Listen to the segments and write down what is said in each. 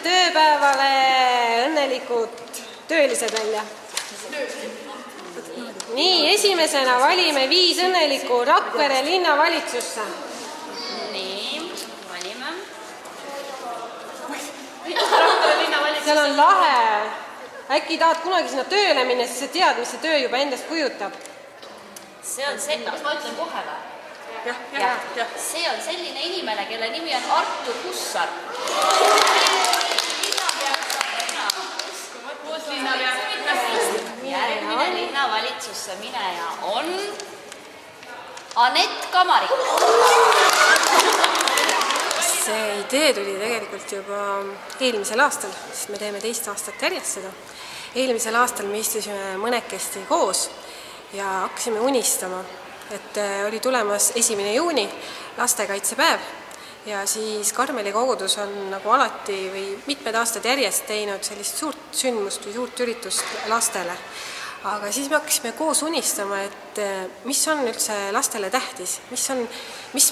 Tööpäevale õnnelikud töölised välja. Nii, esimesena valime 5 õnnelikku Rakvere linnavalitsusse. Nii, valime. Seal on lahe. Äkki tahad kunagi sinna tööle minna, siis sa tead, mis see töö juba endast kujutab. See on see, kas ma ütlen kohe või? Jah. See on selline inimene, kelle nimi on Artur Hussar. Järgmine linnavalitsusse mineja on Anett Kamarik. See idee tuli tegelikult juba eelmisel aastal, sest me teeme 2 aastat järjest seda. Eelmisel aastal me istusime mõnekesti koos ja hakkasime unistama, et oli tulemas 1. juuni, lastekaitsepäev, ja siis Karmeli kogudus on nagu alati või mitmed aastad järjest teinud sellist suurt sündmust või suurt üritust lastele. Aga siis me hakkasime koos unistama, et mis on üldse lastele tähtis, mis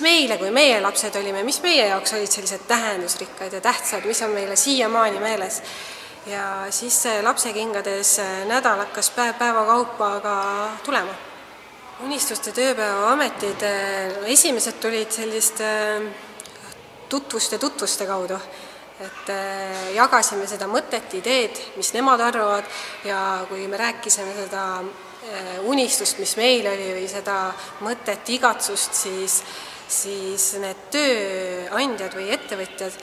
meile, kui meie lapsed olime, mis meie jaoks olid sellised tähendusrikkad ja tähtsad, mis on meile siiamaani meeles. Ja siis lapsekingades nädal hakkas päeva kaupa aga tulema. Unistuste tööpäeva ametid, esimesed tulid selliste tutvuste kaudu, et jagasime seda mõtet, ideed, mis nemad arvavad, ja kui me rääkisime seda unistust, mis meil oli, või seda mõtet, igatsust, siis need tööandjad või ettevõtjad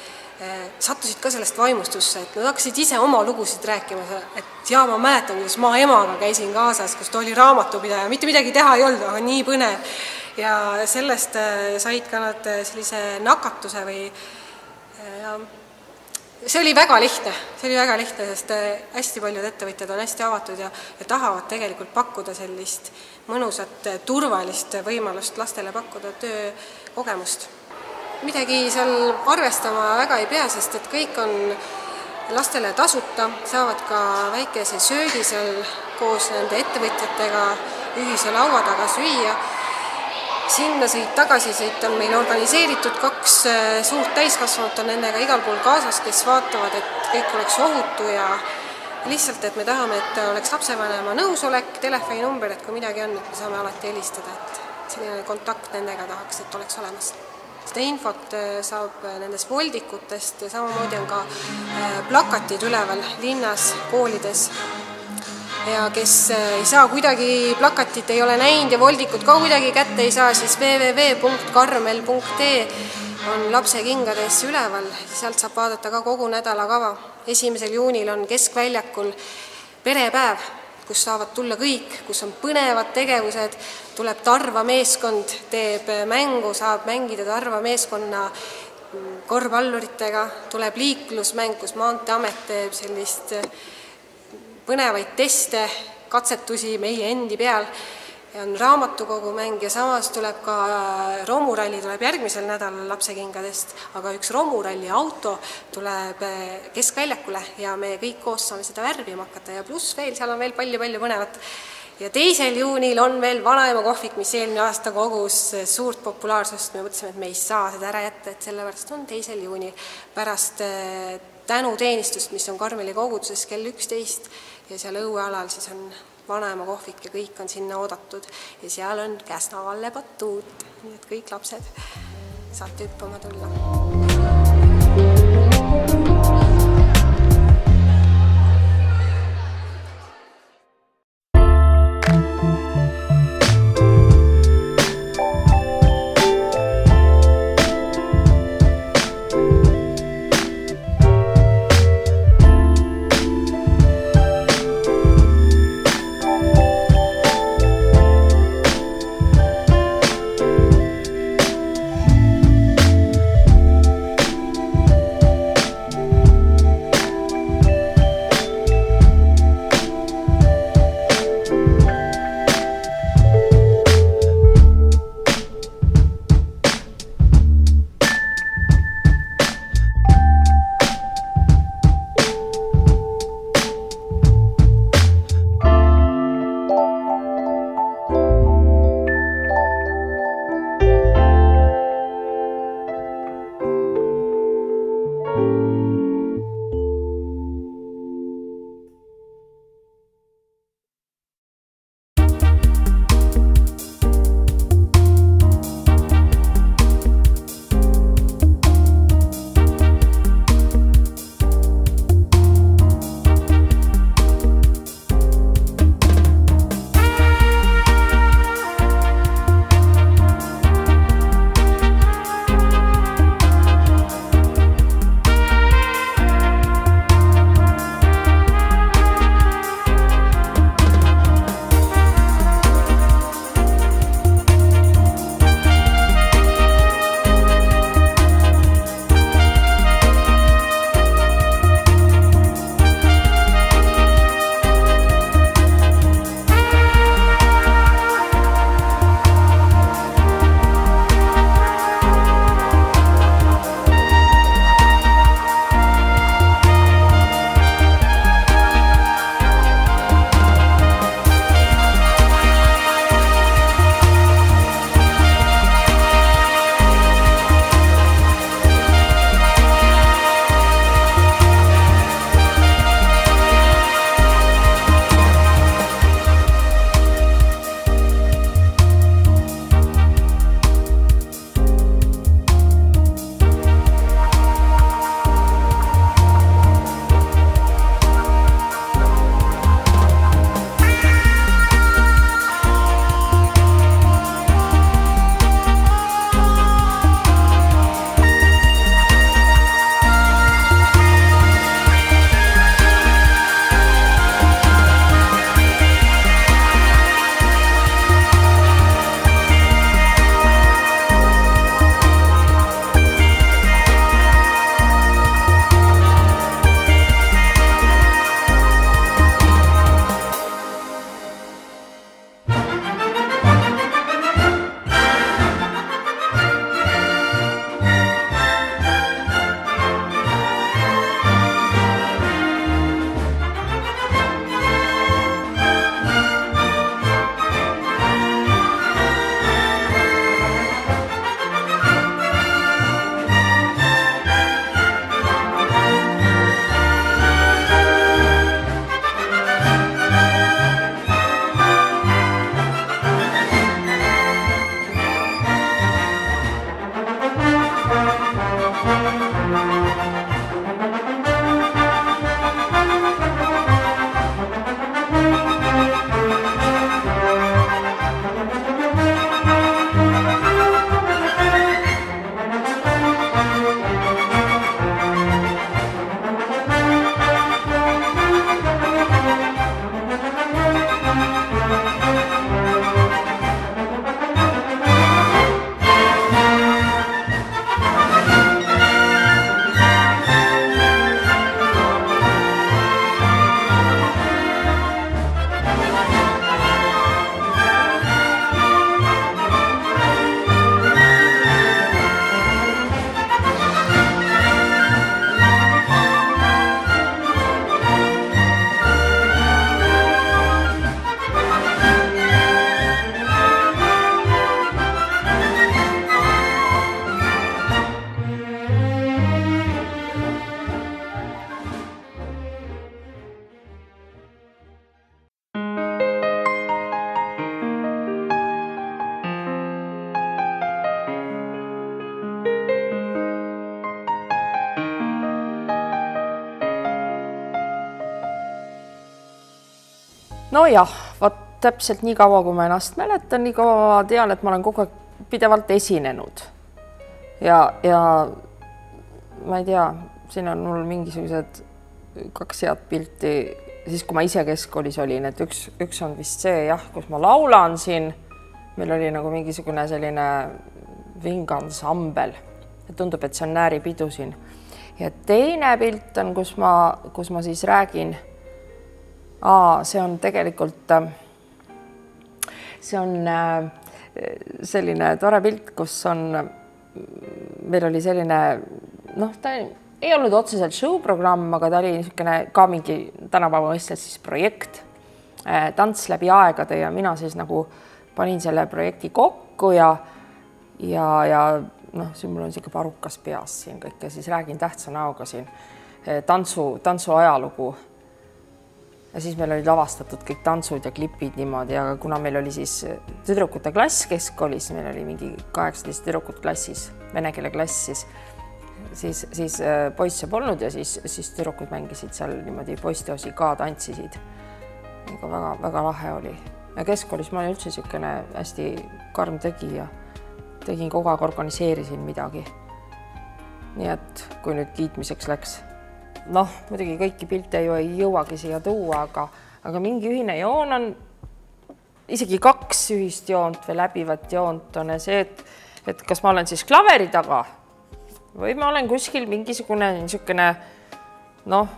sattusid ka sellest vaimustusse, et nad hakkasid ise oma lugusid rääkima, et ma mäletan, kuidas ma emaga käisin kaasas, kus ta oli raamatupidaja, mitte midagi teha ei olnud, aga nii põnev. Ja sellest said ka nad sellise nakatuse või see oli väga lihtne, sest hästi paljud ettevõtjad on hästi avatud ja tahavad tegelikult pakkuda sellist mõnusat, turvalist võimalust lastele pakkuda töökogemust. Midagi seal arvestama väga ei pea, sest et kõik on lastele tasuta, saavad ka väikese söögi seal koos nende ettevõtjatega ühise laua taga süüa. Sinna tagasi sõit on meil organiseeritud 2 suurt täiskasvanut on nendega igal pool kaasas, kes vaatavad, et kõik oleks ohutu ja lihtsalt, et me tahame, et oleks lapsevanema nõusolek, telefoninumber, et kui midagi on, et me saame alati helistada, et selline kontakt nendega tahaks, et oleks olemas. Seda infot saab nendest voldikutest ja samamoodi on ka plakatid üleval linnas, koolides. Ja kes ei saa kuidagi, plakatit ei ole näinud ja voldikut ka kuidagi kätte ei saa, siis www.karmel.ee on lapsekingades üleval. Sealt saab vaadata ka kogu nädala kava. 1. juunil on Keskväljakul perepäev, kus saavad tulla kõik, kus on põnevad tegevused, tuleb Tarva meeskond, teeb mängu, saab mängida Tarva meeskonna korvpalluritega, tuleb liiklusmäng, kus Maanteeamet teeb sellist põnevaid teste, katsetusi meie endi peal, ja on raamatukogumäng ja samas tuleb ka romuralli, tuleb järgmisel nädalal lapsekingadest, aga üks romuralli auto tuleb Keskväljakule ja me kõik koos saame seda värvima hakata ja pluss veel, seal on veel palju põnevat. Ja 2. juunil on veel vanaema kohvik, mis eelmine aasta kogus suurt populaarsust, me mõtlesime, et me ei saa seda ära jätta, et sellepärast on 2. juunil pärast tänuteenistust, mis on Karmeli koguduses kell 11 ja seal õuealal siis on vanaema kohvik ja kõik on sinna oodatud ja seal on Käsna-Valle batuut, nii et kõik lapsed saate hüppama tulla. Nojah, vaat täpselt nii kaua, kui ma ennast mäletan, nii kaua ma tean, et ma olen kogu aeg pidevalt esinenud. Ja ma ei tea, siin on mul mingisugused 2 head pilti, siis kui ma ise keskkoolis olin, et üks on vist see jah, kus ma laulan siin. Meil oli nagu mingisugune selline vingansambel. Tundub, et see on Nääripidu siin. Ja teine pilt on, kus ma siis räägin. See on tegelikult, see on selline tore pilt, kus on, meil oli selline, ta ei olnud otseselt show-programm, aga ta oli niisugune ka mingi tänapäeva mõistes siis projekt, tants läbi aegade ja mina siis nagu panin selle projekti kokku ja siin mul on niisugune parukas peas siin kõik ja siis räägin tähtsa näoga siin tantsu ajalugu. Ja siis meil olid lavastatud kõik tantsud ja klipid niimoodi, aga kuna meil oli siis tüdrukute klass keskkoolis, meil oli mingi 18 tüdrukut klassis, vene keele klass, siis poisse polnud ja siis tüdrukud mängisid seal niimoodi poisteosi ka tantsisid. Väga lahe oli. Ja keskkoolis ma olin üldse niisugune hästi karm tegija. Tegin kogu aeg, organiseerisin midagi. Nii et kui nüüd kiitmiseks läks, muidugi kõiki pilte ju ei jõuagi siia tuua, aga mingi ühine joon on, isegi 2 ühist joont või läbivat joont on see, et kas ma olen siis klaveri taga või ma olen kuskil mingisugune niisugune,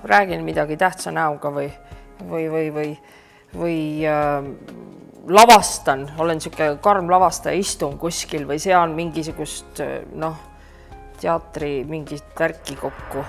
räägin midagi tähtsa näoga või lavastan, olen niisugune karm lavastaja, istun kuskil või sean mingisugust teatri mingit värki kokku.